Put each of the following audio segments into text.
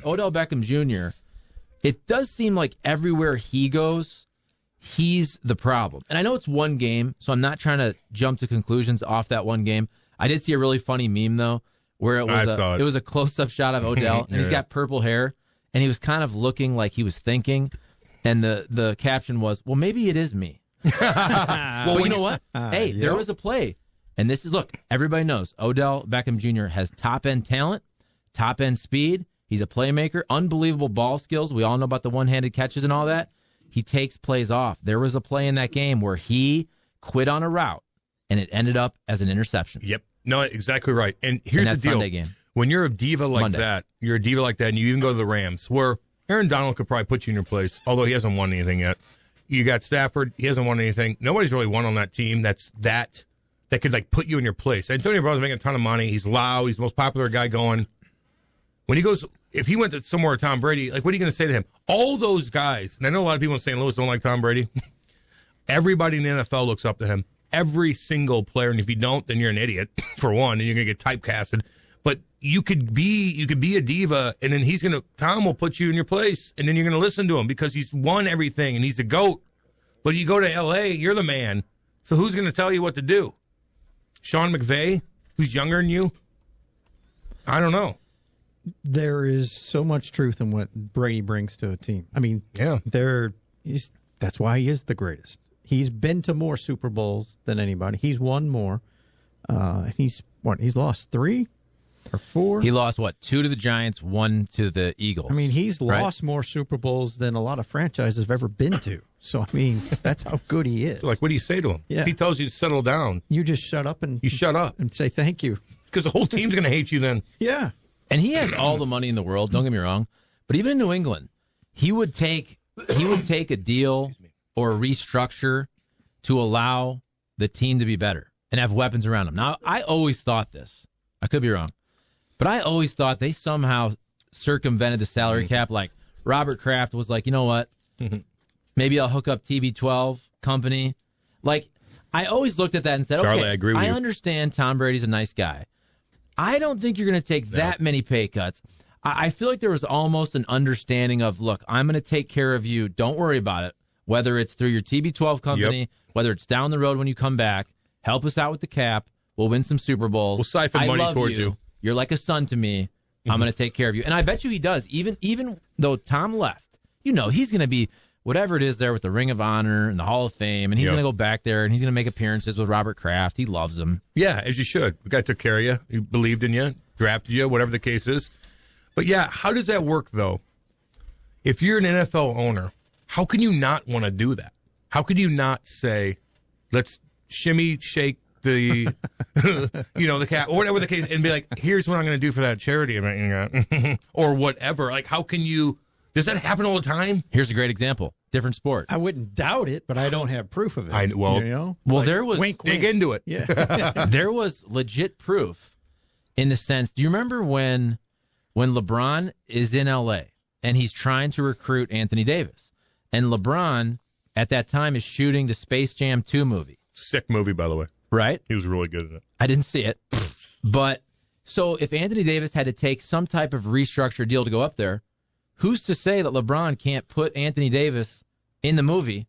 Odell Beckham Jr., it does seem like everywhere he goes, he's the problem. And I know it's one game, so I'm not trying to jump to conclusions off that one game. I did see a really funny meme, though, where it was a close-up shot of Odell, and he's got purple hair, and he was kind of looking like he was thinking, and the caption was, well, maybe it is me. Well, you know what? There was a play. And this is, look, everybody knows Odell Beckham Jr. has top-end talent, top-end speed. He's a playmaker, unbelievable ball skills. We all know about the one-handed catches and all that. He takes plays off. There was a play in that game where he quit on a route, and it ended up as an interception. Yep. No, exactly right. And here's the deal. Sunday game. When you're a diva like that, and you even go to the Rams, where Aaron Donald could probably put you in your place, although he hasn't won anything yet. You got Stafford. He hasn't won anything. Nobody's really won on that team that could, like, put you in your place. Antonio Brown's making a ton of money. He's loud. He's the most popular guy going. When he goes, if he went to somewhere Tom Brady, like, what are you going to say to him? All those guys, and I know a lot of people in St. Louis don't like Tom Brady. Everybody in the NFL looks up to him. Every single player, and if you don't, then you're an idiot, for one, and you're going to get typecasted. But you could be a diva, and then Tom will put you in your place, and then you're going to listen to him because he's won everything, and he's the GOAT. But you go to L.A., you're the man. So who's going to tell you what to do? Sean McVay, who's younger than you? I don't know. There is so much truth in what Brady brings to a team. I mean, that's why he is the greatest. He's been to more Super Bowls than anybody. He's won more. He's lost 3 or 4? He lost, 2 to the Giants, 1 to the Eagles. I mean, he's lost more Super Bowls than a lot of franchises have ever been to. So, I mean, that's how good he is. So, like, what do you say to him? Yeah. If he tells you to settle down. You just shut up and say thank you. Because the whole team's going to hate you then. Yeah. And he has all the money in the world, don't get me wrong. But even in New England, he would take a deal or restructure to allow the team to be better and have weapons around him. Now, I always thought this. I could be wrong. But I always thought they somehow circumvented the salary cap. Like, Robert Kraft was like, you know what? Maybe I'll hook up TB12 company. Like, I always looked at that and said, Charlie, okay, I agree with you. Understand Tom Brady's a nice guy. I don't think you're going to take that many pay cuts. I feel like there was almost an understanding of, look, I'm going to take care of you. Don't worry about it. Whether it's through your TB12 company, whether it's down the road when you come back, help us out with the cap. We'll win some Super Bowls. We'll siphon money towards you. You're like a son to me. I'm going to take care of you. And I bet you he does. Even though Tom left, he's going to be whatever it is there with the Ring of Honor and the Hall of Fame, and he's going to go back there, and he's going to make appearances with Robert Kraft. He loves him. Yeah, as you should. The guy took care of you. He believed in you, drafted you, whatever the case is. But, yeah, how does that work, though? If you're an NFL owner, how can you not want to do that? How could you not say, let's shimmy, shake the, the cap, or whatever the case, and be like, here's what I'm going to do for that charity, or whatever. Like, how can you... Does that happen all the time? Here's a great example. Different sport. I wouldn't doubt it, but I don't have proof of it. Well, there was... Wink, dig wink. into it. Yeah. There was legit proof in the sense... Do you remember when LeBron is in L.A. and he's trying to recruit Anthony Davis? And LeBron, at that time, is shooting the Space Jam 2 movie. Sick movie, by the way. Right? He was really good at it. I didn't see it. But, so if Anthony Davis had to take some type of restructured deal to go up there, who's to say that LeBron can't put Anthony Davis in the movie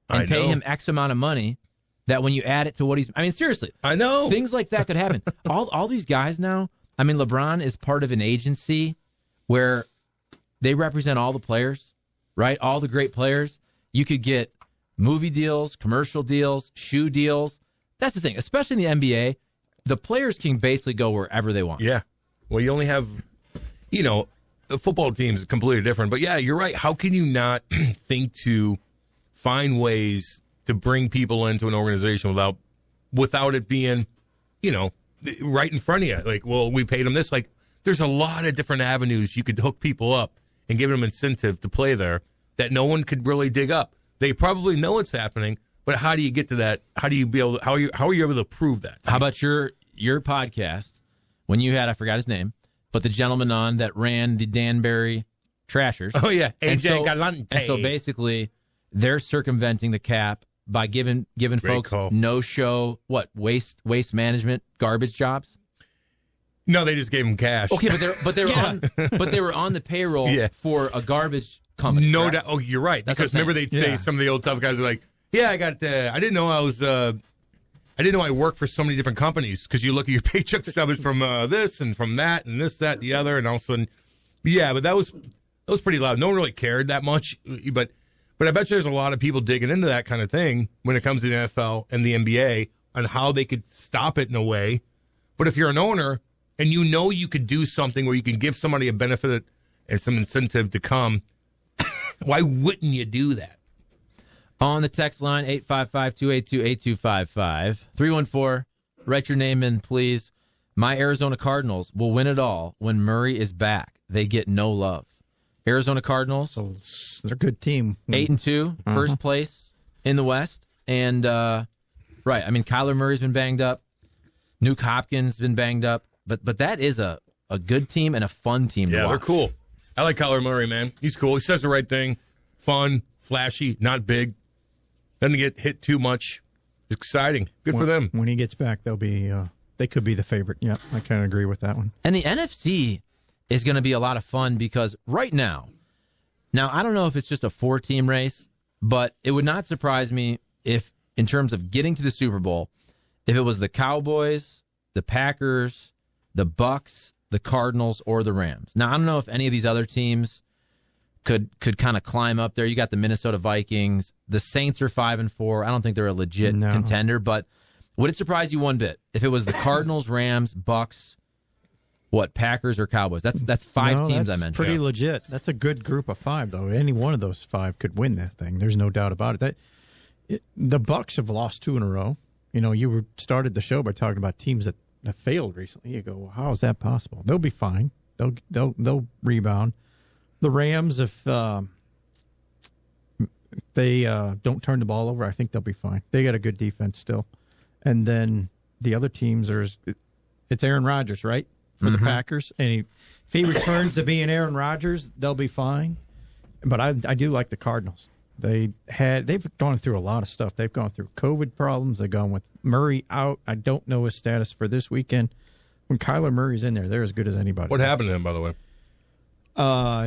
and pay him X amount of money that when you add it to what he's... I mean, seriously. I know. Things like that could happen. All these guys now, I mean, LeBron is part of an agency where they represent all the players, right? All the great players. You could get movie deals, commercial deals, shoe deals. That's the thing. Especially in the NBA, the players can basically go wherever they want. Yeah. Well, you only have, the football team is completely different. But, yeah, you're right. How can you not think to find ways to bring people into an organization without it being, right in front of you? Like, well, we paid them this. Like, there's a lot of different avenues you could hook people up and give them incentive to play there that no one could really dig up. They probably know it's happening, but how do you get to that? How do you be able? How are you able to prove that? How about your podcast when you had, I forgot his name, but the gentleman on that ran the Danbury Trashers? Oh yeah, AJ Galante. And so basically, they're circumventing the cap by giving folks no show waste management garbage jobs. No, they just gave him cash. Okay, but they were on the payroll for a garbage company. No doubt. Oh, you're right. Because remember they'd say some of the old tough guys are like, "Yeah, I got. I didn't know I worked for so many different companies because you look at your paycheck stubs from this and from that and this, that, and the other, and all of a sudden, but that was pretty loud. No one really cared that much, but I bet you there's a lot of people digging into that kind of thing when it comes to the NFL and the NBA on how they could stop it in a way. But if you're an owner and you know you could do something where you can give somebody a benefit and some incentive to come, why wouldn't you do that? On the text line, 855-282-8255. 314, write your name in, please. My Arizona Cardinals will win it all when Murray is back. They get no love. Arizona Cardinals. So they're a good team. 8-2, first place in the West. And, right, I mean, Kyler Murray's been banged up. Nuke Hopkins has been banged up. But that is a good team and a fun team to watch. Yeah, they're cool. I like Kyler Murray, man. He's cool. He says the right thing. Fun, flashy, not big. Doesn't get hit too much. It's exciting. Good for them. When he gets back, they could be the favorite. Yeah, I kind of agree with that one. And the NFC is going to be a lot of fun because right now, I don't know if it's just a 4-team race, but it would not surprise me if, in terms of getting to the Super Bowl, if it was the Cowboys, the Packers, the Bucks, the Cardinals, or the Rams. Now, I don't know if any of these other teams could kind of climb up there. You got the Minnesota Vikings. The Saints are 5-4. I don't think they're a legit contender, but would it surprise you one bit if it was the Cardinals, Rams, Bucks, Packers or Cowboys? That's 5 teams I mentioned. Pretty legit. That's a good group of 5, though. Any one of those 5 could win that thing. There's no doubt about it. The Bucks have lost 2 in a row. You know, you started the show by talking about teams that have failed recently. You go, well, how is that possible? They'll be fine. They'll rebound. The Rams, if they don't turn the ball over, I think they'll be fine. They got a good defense still. And then the other teams it's Aaron Rodgers, right? For the Packers. And if he returns to being Aaron Rodgers, they'll be fine. But I do like the Cardinals. They've gone through a lot of stuff. They've gone through COVID problems. They've gone with Murray out. I don't know his status for this weekend. When Kyler Murray's in there, they're as good as anybody. What happened to him, by the way?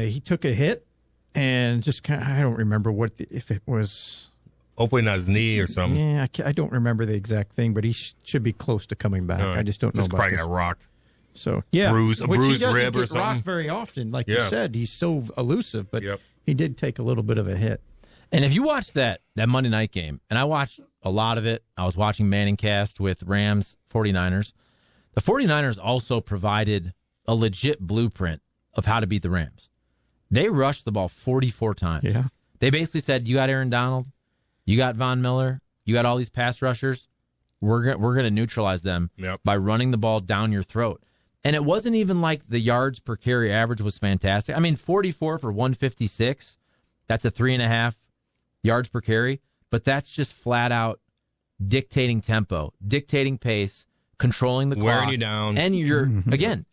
He took a hit and just I don't remember if it was. Hopefully not his knee or something. Yeah, I don't remember the exact thing, but he should be close to coming back. Right. I just don't know about probably got rocked. So, yeah. A bruised rib or something. Rocked very often. Like you said, he's so elusive, but he did take a little bit of a hit. And if you watch that Monday night game, and I watched a lot of it, I was watching Manning Cast with Rams 49ers. The 49ers also provided a legit blueprint of how to beat the Rams. They rushed the ball 44 times. Yeah. They basically said, you got Aaron Donald, you got Von Miller, you got all these pass rushers. We're going to neutralize them by running the ball down your throat. And it wasn't even like the yards per carry average was fantastic. I mean, 44 for 156, that's a 3.5 yards per carry, but that's just flat out dictating tempo, dictating pace, controlling the clock. Wearing you down. And you're, again,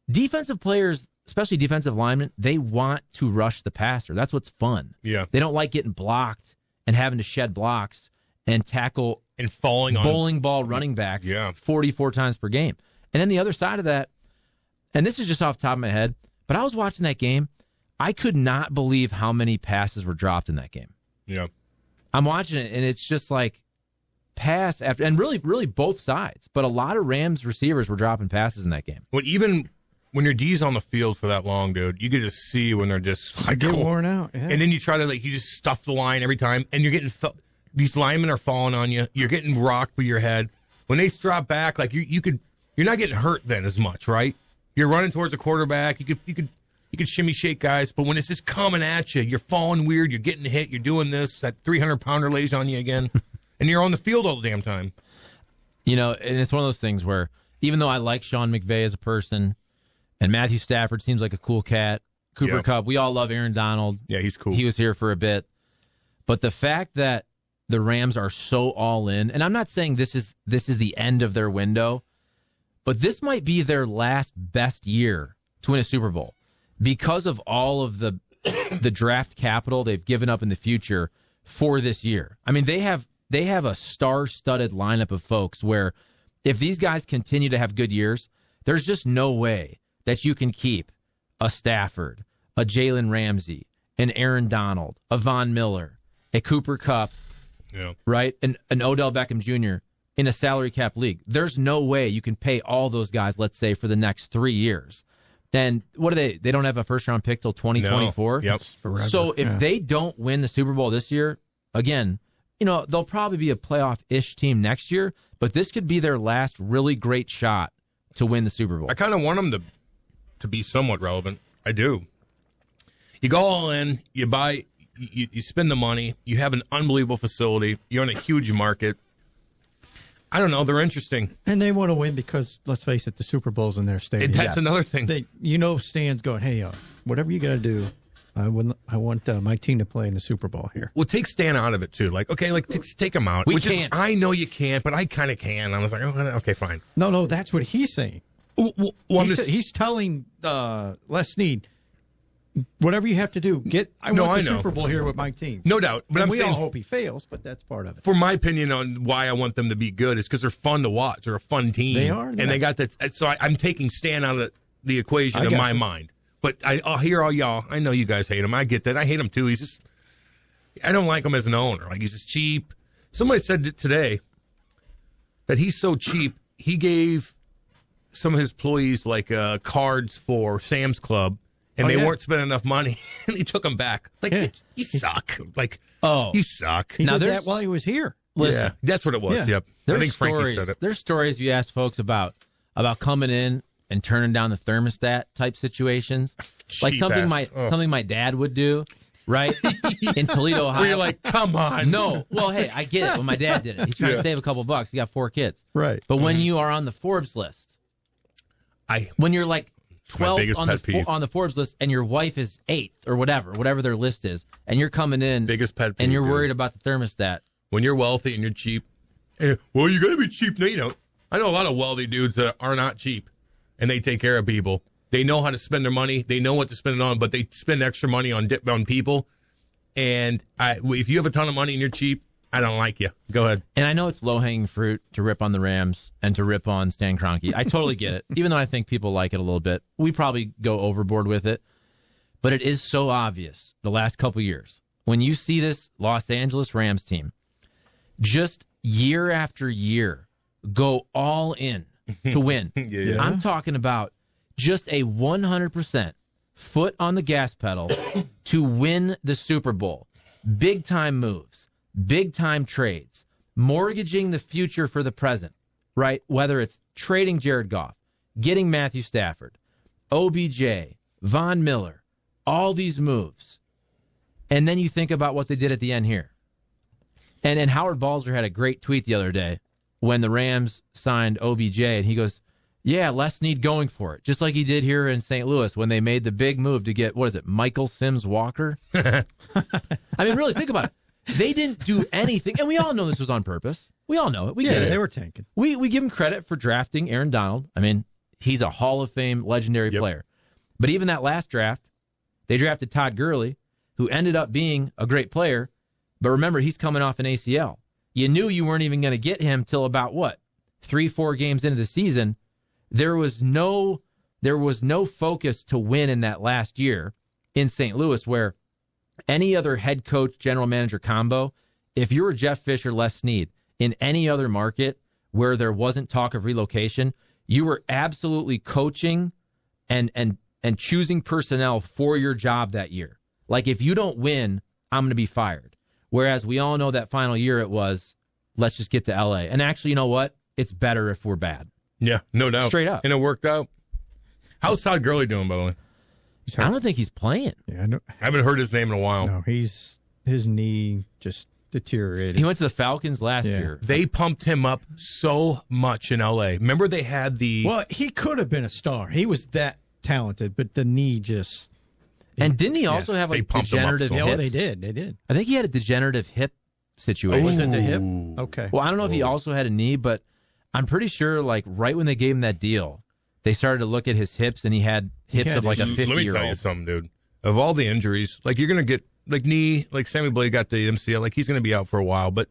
defensive players, especially defensive linemen, they want to rush the passer. That's what's fun. Yeah. They don't like getting blocked and having to shed blocks and tackle and falling bowling ball running backs 44 times per game. And then the other side of that, and this is just off the top of my head, but I was watching that game. I could not believe how many passes were dropped in that game. Yeah. I'm watching it, and it's just like pass after, and really both sides. But a lot of Rams receivers were dropping passes in that game. Well, even when your D's on the field for that long, dude, you can just see when they're just like get worn out. Yeah. And then you try to you just stuff the line every time, and you're getting these linemen are falling on you. You're getting rocked with your head. When they drop back, like you're not getting hurt then as much, right? You're running towards the quarterback. You could shimmy shake guys, but when it's just coming at you, you're falling weird. You're getting hit. You're doing this. That 300-pounder lays on you again, and you're on the field all the damn time. You know, and it's one of those things where even though I like Sean McVay as a person, and Matthew Stafford seems like a cool cat, Cooper Kupp, we all love Aaron Donald. Yeah, he's cool. He was here for a bit, but the fact that the Rams are so all in, and I'm not saying this is the end of their window, but this might be their last best year to win a Super Bowl because of all of the draft capital they've given up in the future for this year. I mean, they have a star-studded lineup of folks where if these guys continue to have good years, There's just no way that you can keep a Stafford, a Jalen Ramsey, an Aaron Donald, a Von Miller, a Cooper Kupp, right, and an Odell Beckham Jr. in a salary cap league. There's no way you can pay all those guys, let's say, for the next 3 years. And what are they? They don't have a first-round pick till 2024? No. Yep. So if they don't win the Super Bowl this year, again, they'll probably be a playoff-ish team next year, but this could be their last really great shot to win the Super Bowl. I kind of want them to be somewhat relevant. I do. You go all in, you buy, you spend the money, you have an unbelievable facility, you're in a huge market. I don't know, they're interesting. And they want to win because, let's face it, the Super Bowl's in their stadium. That's another thing. Stan's going, hey, whatever you got to do, I want my team to play in the Super Bowl here. Well, take Stan out of it, too. Take him out. We can't. I know you can't, but I kind of can. I was like, okay, fine. No, that's what he's saying. He's telling Les Snead, whatever you have to do, I want the Super Bowl here with my team. No doubt. But we all hope he fails, but that's part of it. For my opinion on why I want them to be good is because they're fun to watch. They're a fun team. They are. And they got that. So I'm taking Stan out of the equation in my mind. But I'll hear all y'all. I know you guys hate him. I get that. I hate him too. I don't like him as an owner. He's just cheap. Somebody said today that he's so cheap, he gave some of his employees cards for Sam's Club. And they weren't spending enough money, and he took them back. You suck. You suck. He did that while he was here. Listen, yeah, that's what it was. Yeah. Yep. I think Frankie said it. There's stories you ask folks about coming in and turning down the thermostat type situations, like something my dad would do, right? In Toledo, Ohio. Where you're like, come on. No. Well, hey, I get it. When my dad did it, he's trying to save a couple bucks. He got 4 kids. Right. But when you are on the Forbes list, when you're like 12 on the Forbes list, and your wife is 8th or whatever their list is, and you're coming in, biggest pet peeve, and you're worried about the thermostat. When you're wealthy and you're cheap, you got to be cheap. No, I know a lot of wealthy dudes that are not cheap, and they take care of people. They know how to spend their money. They know what to spend it on, but they spend extra money on people. And if you have a ton of money and you're cheap, I don't like you. Go ahead. And I know it's low-hanging fruit to rip on the Rams and to rip on Stan Kroenke. I totally get it. Even though I think people like it a little bit. We probably go overboard with it. But it is so obvious the last couple years. When you see this Los Angeles Rams team, just year after year, go all in to win. Yeah. I'm talking about just a 100% foot on the gas pedal to win the Super Bowl. Big-time moves. Big-time trades, mortgaging the future for the present, right? Whether it's trading Jared Goff, getting Matthew Stafford, OBJ, Von Miller, all these moves. And then you think about what they did at the end here. And Howard Balzer had a great tweet the other day when the Rams signed OBJ, and he goes, yeah, Les Snead going for it, just like he did here in St. Louis when they made the big move to get, Michael Sims Walker? I mean, really, think about it. They didn't do anything, and we all know this was on purpose. We all know it. We get it. They were tanking. We give him credit for drafting Aaron Donald. I mean, he's a Hall of Fame legendary player. But even that last draft, they drafted Todd Gurley, who ended up being a great player. But remember, he's coming off an ACL. You knew you weren't even going to get him till about 3-4 games into the season. There was no focus to win in that last year in St. Louis, where any other head coach, general manager combo, if you were Jeff Fisher, Les Snead, in any other market where there wasn't talk of relocation, you were absolutely coaching and choosing personnel for your job that year. Like, if you don't win, I'm going to be fired. Whereas we all know that final year it was, let's just get to L.A. And actually, you know what? It's better if we're bad. Yeah, no doubt. Straight up. And it worked out. How's Todd Gurley doing, by the way? I don't think he's playing. Yeah, I haven't heard his name in a while. No, his knee just deteriorated. He went to the Falcons last year. They pumped him up so much in L.A. Remember they had Well, he could have been a star. He was that talented, but the knee just... And didn't he also have degenerative hips? Oh, they did. I think he had a degenerative hip situation. Was it the hip? Okay. Well, I don't know if he also had a knee, but I'm pretty sure, right when they gave him that deal, they started to look at his hips, and he had hips of a 50-year-old. Let me tell you something, dude. Of all the injuries, you're going to get, knee, Sammy Blade got the MCL, he's going to be out for a while, but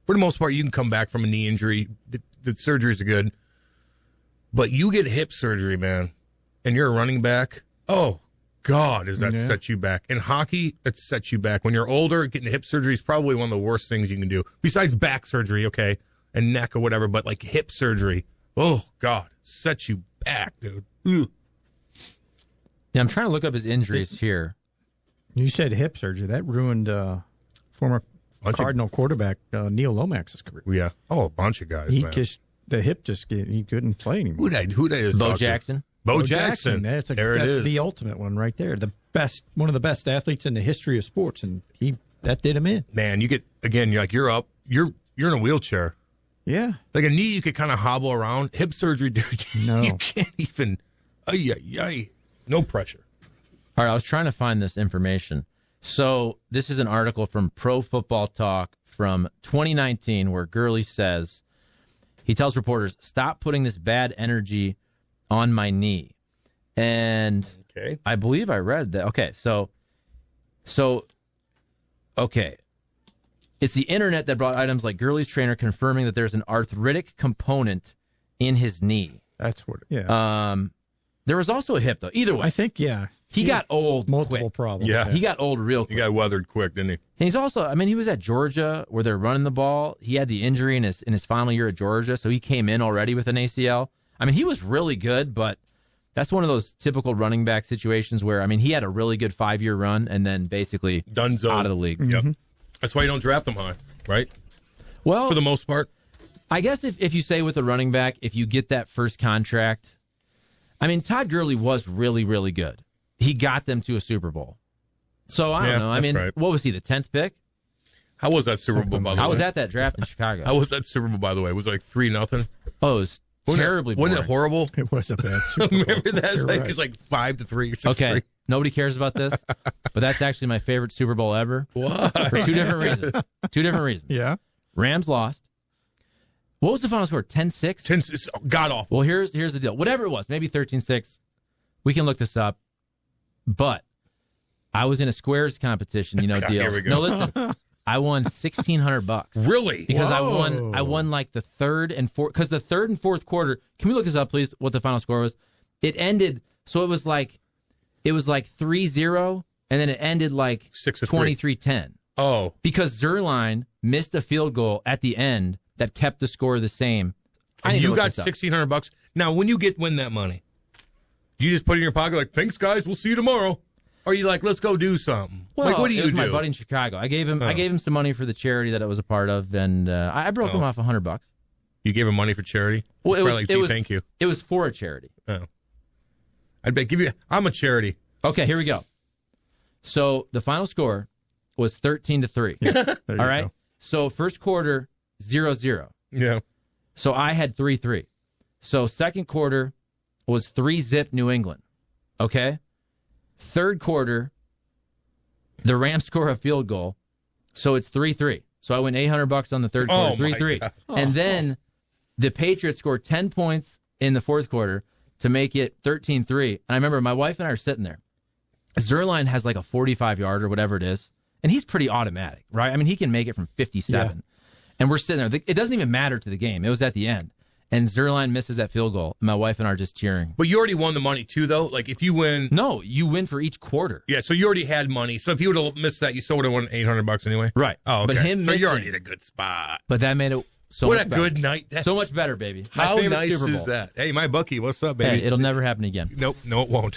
for the most part, you can come back from a knee injury. The surgeries are good. But you get hip surgery, man, and you're a running back. Oh, God, does that set you back? In hockey, it sets you back. When you're older, getting hip surgery is probably one of the worst things you can do. Besides back surgery, okay, and neck or whatever, but like hip surgery, oh, God, sets you back, dude. Ugh. Yeah, I'm trying to look up his injuries here. You said hip surgery. That ruined former Cardinal quarterback Neil Lomax's career. Yeah. Oh, a bunch of guys, man. The hip he couldn't play anymore. Who they is Bo Jackson? Bo Jackson. That's it is. The ultimate one right there. One of the best athletes in the history of sports, and that did him in. Man, you're up. You're in a wheelchair. Yeah. Like a knee, you could kind of hobble around. Hip surgery, dude, no. You can't even. No pressure. All right, I was trying to find this information. So this is an article from Pro Football Talk from 2019 where Gurley says, he tells reporters, stop putting this bad energy on my knee. And I believe I read that. Okay, so it's the internet that brought items like Gurley's trainer confirming that there's an arthritic component in his knee. That's what, yeah. There was also a hip, though. Either way. I think, yeah. He got old multiple quick. problems. Yeah. He got old real quick. He got weathered quick, didn't he? And he's also, he was at Georgia where they're running the ball. He had the injury in his final year at Georgia, so he came in already with an ACL. He was really good, but that's one of those typical running back situations where, he had a really good 5-year run and then basically Dunzo. Out of the league. Mm-hmm. Yep. That's why you don't draft them high, right? Well, for the most part. I guess if you say with a running back, if you get that first contract, Todd Gurley was really, really good. He got them to a Super Bowl. So, I don't know. Right. What was he, the 10th pick? How was that Super Bowl, by the way? I was at that draft in Chicago. How was that Super Bowl, by the way? Was it like 3-0? Oh, it was terribly boring. Wasn't it horrible? It was a bad Super Bowl. Remember that? It's like 5-3 or 6-3. Okay, nobody cares about this, but that's actually my favorite Super Bowl ever. Why? For two different reasons. Yeah. Rams lost. What was the final score? 10-6? 10-6. God awful. Well, here's the deal. Whatever it was, maybe 13-6. We can look this up. But I was in a squares competition, deal. Here we go. No, listen. I won $1,600. Really? Because I won like the third and fourth. Because the third and fourth quarter. Can we look this up, please? What the final score was? It ended. So it was like 3-0, and then it ended like 23-10. Oh. Because Zerline missed a field goal at the end that kept the score the same. And you got $1,600. Now, when you win that money, do you just put it in your pocket like, thanks, guys, we'll see you tomorrow? Or are you like, let's go do something? Well, what do you do? It was my buddy in Chicago. I gave him some money for the charity that I was a part of, and I broke him off $100. You gave him money for charity? Well, thank you. It was for a charity. Oh. I'm a charity. Okay, here we go. So the final score was 13-3. Yeah, all right? Go. So first quarter, 0-0. Yeah. So I had 3-3. So second quarter was 3-0 New England. Okay? Third quarter, the Rams score a field goal. So it's 3-3. So I win $800 on the third quarter, 3-3. And then the Patriots scored 10 points in the fourth quarter to make it 13-3. And I remember my wife and I are sitting there. Zerline has like a 45-yard or whatever it is. And he's pretty automatic, right? He can make it from 57. Yeah. And we're sitting there. It doesn't even matter to the game. It was at the end. And Zerline misses that field goal. My wife and I are just cheering. But you already won the money, too, though? Like, if you win... No, you win for each quarter. Yeah, so you already had money. So if you would have missed that, you still would have won $800 anyway? Right. Oh, okay. But so you're already in a good spot. But that made it so much much better. What a good night. So much better, baby. How nice is that? Hey, my bookie, what's up, baby? Hey, it'll never happen again. Nope, no, it won't.